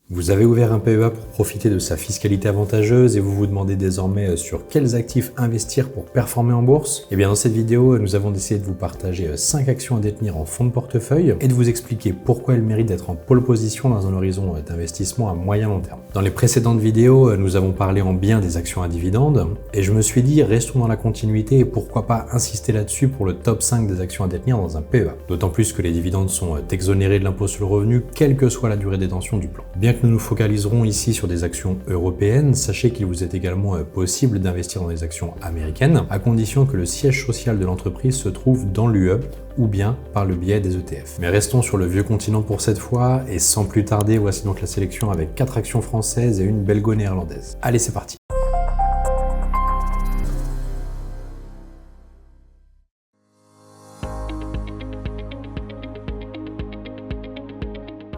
Vous avez ouvert un PEA pour profiter de sa fiscalité avantageuse et vous vous demandez désormais sur quels actifs investir pour performer en bourse? Eh bien dans cette vidéo, nous avons décidé de vous partager 5 actions à détenir en fonds de portefeuille et de vous expliquer pourquoi elles méritent d'être en pole position dans un horizon d'investissement à moyen long terme. Dans les précédentes vidéos, nous avons parlé en bien des actions à dividendes et je me suis dit restons dans la continuité et pourquoi pas insister là-dessus pour le top 5 des actions à détenir dans un PEA. D'autant plus que les dividendes sont exonérés de l'impôt sur le revenu quelle que soit la durée de détention du plan. Bien que nous nous focaliserons ici sur des actions européennes, sachez qu'il vous est également possible d'investir dans des actions américaines, à condition que le siège social de l'entreprise se trouve dans l'UE ou bien par le biais des ETF. Mais restons sur le vieux continent pour cette fois, et sans plus tarder, voici donc la sélection avec 4 actions françaises et une belgo-néerlandaise. Allez, c'est parti!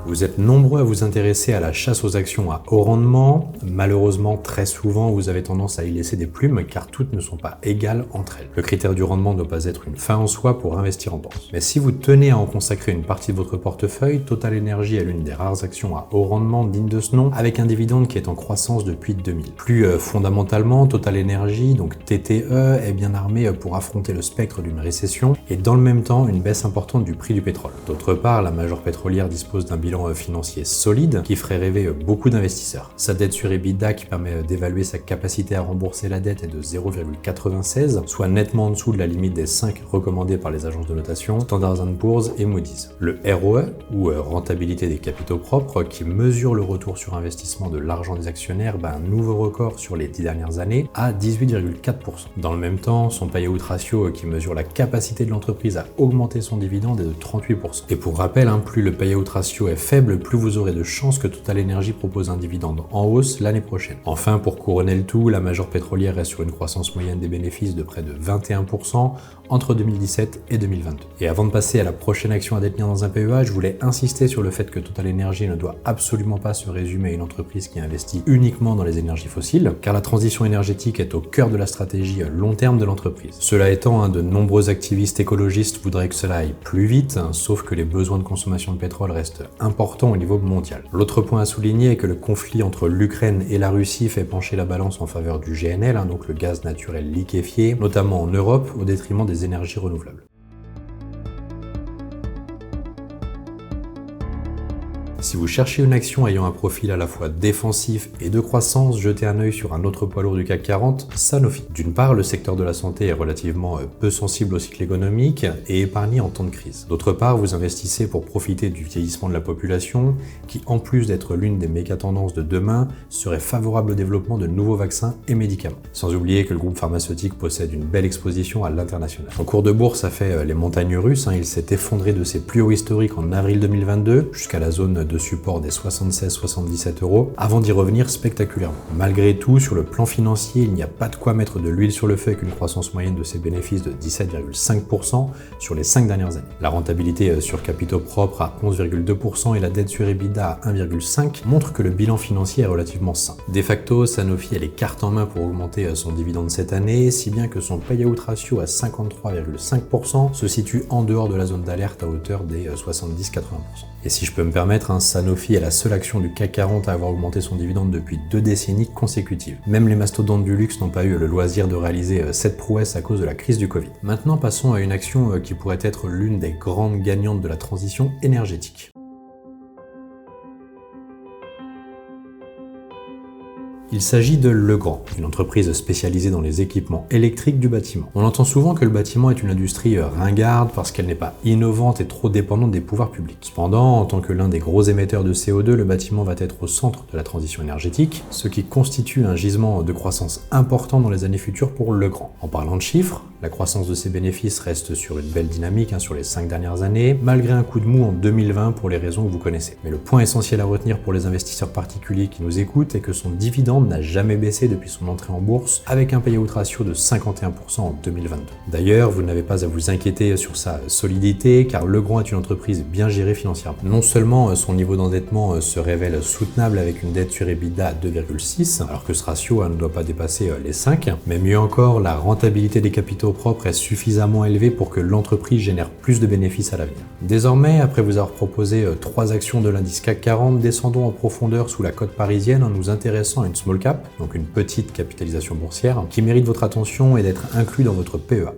Vous êtes nombreux à vous intéresser à la chasse aux actions à haut rendement. Malheureusement, très souvent, vous avez tendance à y laisser des plumes car toutes ne sont pas égales entre elles. Le critère du rendement ne doit pas être une fin en soi pour investir en bourse. Mais si vous tenez à en consacrer une partie de votre portefeuille, Total Energy est l'une des rares actions à haut rendement dignes de ce nom, avec un dividende qui est en croissance depuis 2000. Plus fondamentalement, Total Energy, donc TTE, est bien armé pour affronter le spectre d'une récession et dans le même temps une baisse importante du prix du pétrole. D'autre part, la major pétrolière dispose d'un bilan financier solide qui ferait rêver beaucoup d'investisseurs. Sa dette sur EBITDA qui permet d'évaluer sa capacité à rembourser la dette est de 0,96, soit nettement en dessous de la limite des 5 recommandées par les agences de notation Standard & Poor's et Moody's. Le ROE, ou rentabilité des capitaux propres, qui mesure le retour sur investissement de l'argent des actionnaires, bat un nouveau record sur les 10 dernières années à 18,4%. Dans le même temps, son payout ratio qui mesure la capacité de l'entreprise à augmenter son dividende est de 38%. Et pour rappel, plus le payout ratio est faible, plus vous aurez de chances que Total Energy propose un dividende en hausse l'année prochaine. Enfin, pour couronner le tout, la major pétrolière reste sur une croissance moyenne des bénéfices de près de 21% entre 2017 et 2022. Et avant de passer à la prochaine action à détenir dans un PEA, je voulais insister sur le fait que Total Energy ne doit absolument pas se résumer à une entreprise qui investit uniquement dans les énergies fossiles, car la transition énergétique est au cœur de la stratégie long terme de l'entreprise. Cela étant, de nombreux activistes écologistes voudraient que cela aille plus vite, sauf que les besoins de consommation de pétrole restent importants au niveau mondial. L'autre point à souligner est que le conflit entre l'Ukraine et la Russie fait pencher la balance en faveur du GNL, donc le gaz naturel liquéfié, notamment en Europe, au détriment des énergies renouvelables. Si vous cherchez une action ayant un profil à la fois défensif et de croissance, jetez un œil sur un autre poids lourd du CAC 40, Sanofi. D'une part, le secteur de la santé est relativement peu sensible au cycle économique et épargné en temps de crise. D'autre part, vous investissez pour profiter du vieillissement de la population, qui en plus d'être l'une des méga-tendances de demain, serait favorable au développement de nouveaux vaccins et médicaments. Sans oublier que le groupe pharmaceutique possède une belle exposition à l'international. En cours de bourse, ça fait les montagnes russes, il s'est effondré de ses plus hauts historiques en avril 2022 jusqu'à la zone de support des 76-77 €, avant d'y revenir spectaculairement. Malgré tout, sur le plan financier, il n'y a pas de quoi mettre de l'huile sur le feu avec une croissance moyenne de ses bénéfices de 17,5% sur les 5 dernières années. La rentabilité sur capitaux propres à 11,2% et la dette sur EBITDA à 1,5 montrent que le bilan financier est relativement sain. De facto, Sanofi a les cartes en main pour augmenter son dividende cette année, si bien que son payout ratio à 53,5% se situe en dehors de la zone d'alerte à hauteur des 70-80%. Et si je peux me permettre, Sanofi est la seule action du CAC 40 à avoir augmenté son dividende depuis 2 décennies consécutives. Même les mastodontes du luxe n'ont pas eu le loisir de réaliser cette prouesse à cause de la crise du Covid. Maintenant, passons à une action qui pourrait être l'une des grandes gagnantes de la transition énergétique. Il s'agit de Legrand, une entreprise spécialisée dans les équipements électriques du bâtiment. On entend souvent que le bâtiment est une industrie ringarde parce qu'elle n'est pas innovante et trop dépendante des pouvoirs publics. Cependant, en tant que l'un des gros émetteurs de CO2, le bâtiment va être au centre de la transition énergétique, ce qui constitue un gisement de croissance important dans les années futures pour Legrand. En parlant de chiffres, la croissance de ses bénéfices reste sur une belle dynamique sur les 5 dernières années, malgré un coup de mou en 2020 pour les raisons que vous connaissez. Mais le point essentiel à retenir pour les investisseurs particuliers qui nous écoutent est que son dividende n'a jamais baissé depuis son entrée en bourse, avec un payout ratio de 51% en 2022. D'ailleurs, vous n'avez pas à vous inquiéter sur sa solidité, car Legrand est une entreprise bien gérée financièrement. Non seulement son niveau d'endettement se révèle soutenable avec une dette sur EBITDA à 2,6, alors que ce ratio ne doit pas dépasser les 5, mais mieux encore, la rentabilité des capitaux capitaux propres est suffisamment élevé pour que l'entreprise génère plus de bénéfices à l'avenir. Désormais, après vous avoir proposé 3 actions de l'indice CAC 40, descendons en profondeur sous la cote parisienne en nous intéressant à une small cap, donc une petite capitalisation boursière, qui mérite votre attention et d'être inclus dans votre PEA.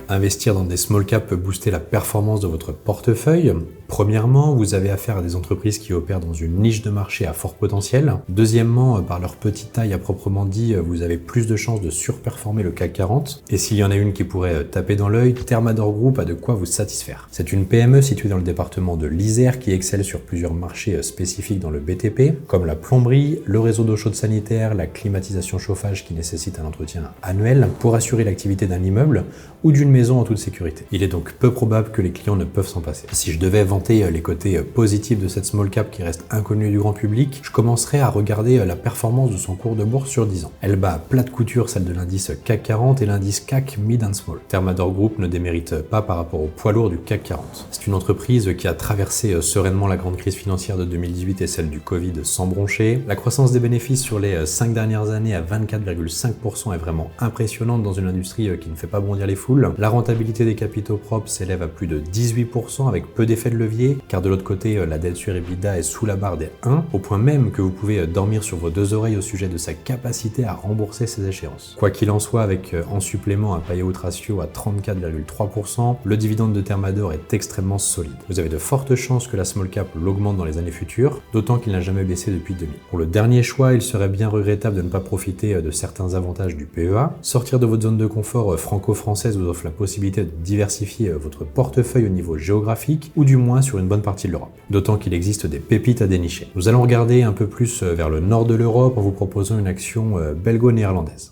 Investir dans des small caps peut booster la performance de votre portefeuille. Premièrement, vous avez affaire à des entreprises qui opèrent dans une niche de marché à fort potentiel. Deuxièmement, par leur petite taille à proprement dit, vous avez plus de chances de surperformer le CAC 40. Et s'il y en a une qui pourrait taper dans l'œil, Thermador Group a de quoi vous satisfaire. C'est une PME située dans le département de l'Isère qui excelle sur plusieurs marchés spécifiques dans le BTP, comme la plomberie, le réseau d'eau chaude sanitaire, la climatisation chauffage qui nécessite un entretien annuel pour assurer l'activité d'un immeuble ou d'une maison en toute sécurité. Il est donc peu probable que les clients ne peuvent s'en passer. Si je devais vanter les côtés positifs de cette small cap qui reste inconnue du grand public, je commencerai à regarder la performance de son cours de bourse sur 10 ans. Elle bat à plat de couture celle de l'indice CAC 40 et l'indice CAC Mid and Small. Thermador Group ne démérite pas par rapport au poids lourd du CAC 40. C'est une entreprise qui a traversé sereinement la grande crise financière de 2018 et celle du Covid sans broncher. La croissance des bénéfices sur les 5 dernières années à 24,5% est vraiment impressionnante dans une industrie qui ne fait pas bondir les foules. La rentabilité des capitaux propres s'élève à plus de 18% avec peu d'effet de levier, car de l'autre côté, la dette sur EBITDA est sous la barre des 1, au point même que vous pouvez dormir sur vos 2 oreilles au sujet de sa capacité à rembourser ses échéances. Quoi qu'il en soit, avec en supplément un payout ratio à 34,3%, le dividende de Thermador est extrêmement solide. Vous avez de fortes chances que la small cap l'augmente dans les années futures, d'autant qu'il n'a jamais baissé depuis 2000. Pour le dernier choix, il serait bien regrettable de ne pas profiter de certains avantages du PEA. Sortir de votre zone de confort franco-française vous offre la possibilité de diversifier votre portefeuille au niveau géographique ou du moins sur une bonne partie de l'Europe. D'autant qu'il existe des pépites à dénicher. Nous allons regarder un peu plus vers le nord de l'Europe en vous proposant une action belgo-néerlandaise.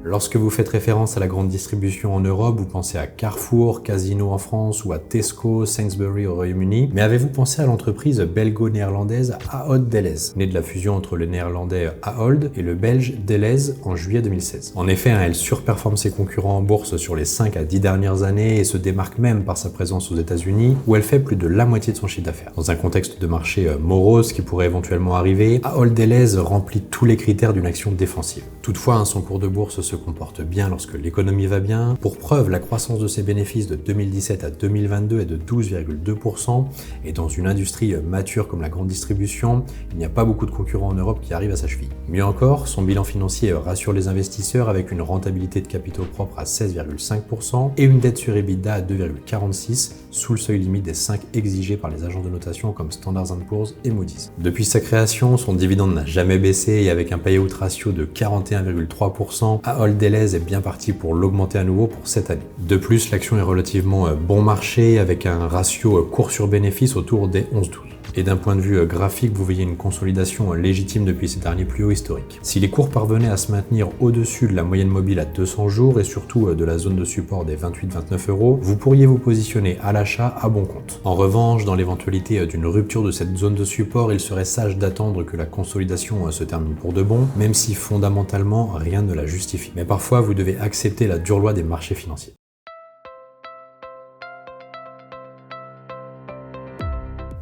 Lorsque vous faites référence à la grande distribution en Europe, vous pensez à Carrefour, Casino en France ou à Tesco, Sainsbury au Royaume-Uni. Mais avez-vous pensé à l'entreprise belgo-néerlandaise Ahold Delhaize, née de la fusion entre le néerlandais Ahold et le belge Delhaize en juillet 2016. En effet, elle surperforme ses concurrents en bourse sur les 5 à 10 dernières années et se démarque même par sa présence aux États-Unis où elle fait plus de la moitié de son chiffre d'affaires. Dans un contexte de marché morose qui pourrait éventuellement arriver, Ahold Delhaize remplit tous les critères d'une action défensive. Toutefois, son cours de bourse se comporte bien lorsque l'économie va bien. Pour preuve, la croissance de ses bénéfices de 2017 à 2022 est de 12,2% et dans une industrie mature comme la grande distribution, il n'y a pas beaucoup de concurrents en Europe qui arrivent à sa cheville. Mieux encore, son bilan financier rassure les investisseurs avec une rentabilité de capitaux propres à 16,5% et une dette sur EBITDA à 2,46 sous le seuil limite des 5 exigés par les agences de notation comme Standard & Poor's et Moody's. Depuis sa création, son dividende n'a jamais baissé et avec un payout ratio de 41,3%, Ahold Delhaize est bien parti pour l'augmenter à nouveau pour cette année. De plus, l'action est relativement bon marché avec un ratio cours sur bénéfice autour des 11-12. Et d'un point de vue graphique, vous voyez une consolidation légitime depuis ces derniers plus hauts historiques. Si les cours parvenaient à se maintenir au-dessus de la moyenne mobile à 200 jours et surtout de la zone de support des 28-29 €, vous pourriez vous positionner à l'achat à bon compte. En revanche, dans l'éventualité d'une rupture de cette zone de support, il serait sage d'attendre que la consolidation se termine pour de bon, même si fondamentalement rien ne la justifie. Mais parfois, vous devez accepter la dure loi des marchés financiers.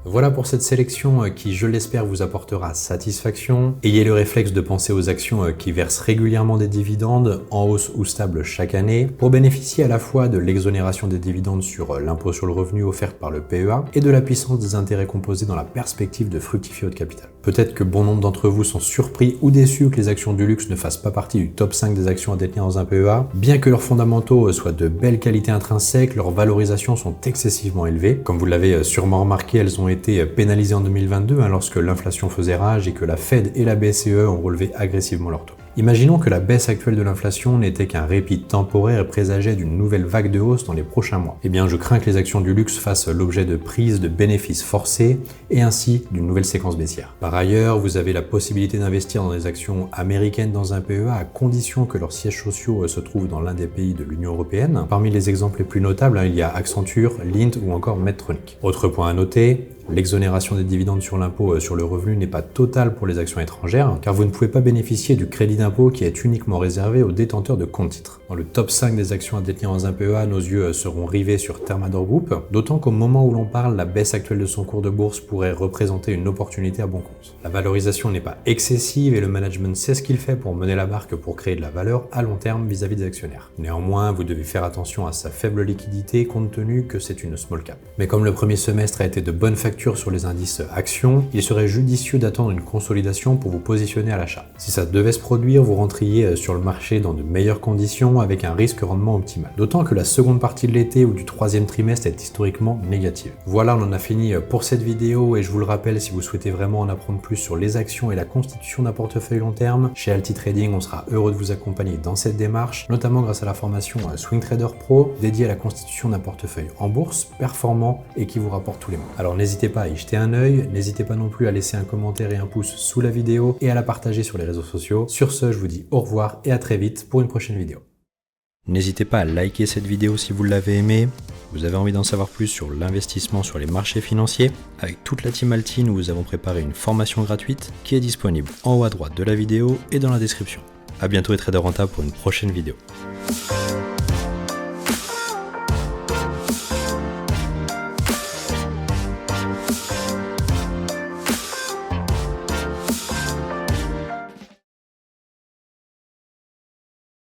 Voilà pour cette sélection qui, je l'espère, vous apportera satisfaction. Ayez le réflexe de penser aux actions qui versent régulièrement des dividendes, en hausse ou stable chaque année, pour bénéficier à la fois de l'exonération des dividendes sur l'impôt sur le revenu offerte par le PEA et de la puissance des intérêts composés dans la perspective de fructifier votre capital. Peut-être que bon nombre d'entre vous sont surpris ou déçus que les actions du luxe ne fassent pas partie du top 5 des actions à détenir dans un PEA. Bien que leurs fondamentaux soient de belle qualité intrinsèque, leurs valorisations sont excessivement élevées. Comme vous l'avez sûrement remarqué, elles ont été pénalisées en 2022 lorsque l'inflation faisait rage et que la Fed et la BCE ont relevé agressivement leurs taux. Imaginons que la baisse actuelle de l'inflation n'était qu'un répit temporaire et présageait d'une nouvelle vague de hausse dans les prochains mois. Eh bien, je crains que les actions du luxe fassent l'objet de prises de bénéfices forcés et ainsi d'une nouvelle séquence baissière. Par ailleurs, vous avez la possibilité d'investir dans des actions américaines dans un PEA à condition que leurs sièges sociaux se trouvent dans l'un des pays de l'Union européenne. Parmi les exemples les plus notables, il y a Accenture, Lint ou encore Medtronic. Autre point à noter, L'exonération des dividendes sur l'impôt sur le revenu n'est pas totale pour les actions étrangères, car vous ne pouvez pas bénéficier du crédit d'impôt qui est uniquement réservé aux détenteurs de compte titres. Dans le top 5 des actions à détenir dans un PEA, nos yeux seront rivés sur Thermador Group, d'autant qu'au moment où l'on parle, la baisse actuelle de son cours de bourse pourrait représenter une opportunité à bon compte. La valorisation n'est pas excessive et le management sait ce qu'il fait pour mener la barque pour créer de la valeur à long terme vis-à-vis des actionnaires. Néanmoins, vous devez faire attention à sa faible liquidité compte tenu que c'est une small cap. Mais comme le premier semestre a été de bonne facture sur les indices actions, il serait judicieux d'attendre une consolidation pour vous positionner à l'achat. Si ça devait se produire, vous rentriez sur le marché dans de meilleures conditions avec un risque-rendement optimal. D'autant que la seconde partie de l'été ou du troisième trimestre est historiquement négative. Voilà, on en a fini pour cette vidéo et je vous le rappelle, si vous souhaitez vraiment en apprendre plus sur les actions et la constitution d'un portefeuille long terme, chez Alti Trading, on sera heureux de vous accompagner dans cette démarche, notamment grâce à la formation Swing Trader Pro dédiée à la constitution d'un portefeuille en bourse, performant et qui vous rapporte tous les mois. Alors n'hésitez pas à y jeter un œil, n'hésitez pas non plus à laisser un commentaire et un pouce sous la vidéo et à la partager sur les réseaux sociaux. Sur ce, je vous dis au revoir et à très vite pour une prochaine vidéo. N'hésitez pas à liker cette vidéo si vous l'avez aimée. Vous avez envie d'en savoir plus sur l'investissement sur les marchés financiers. Avec toute la team Alti, nous vous avons préparé une formation gratuite qui est disponible en haut à droite de la vidéo et dans la description. A bientôt et trader rentable pour une prochaine vidéo.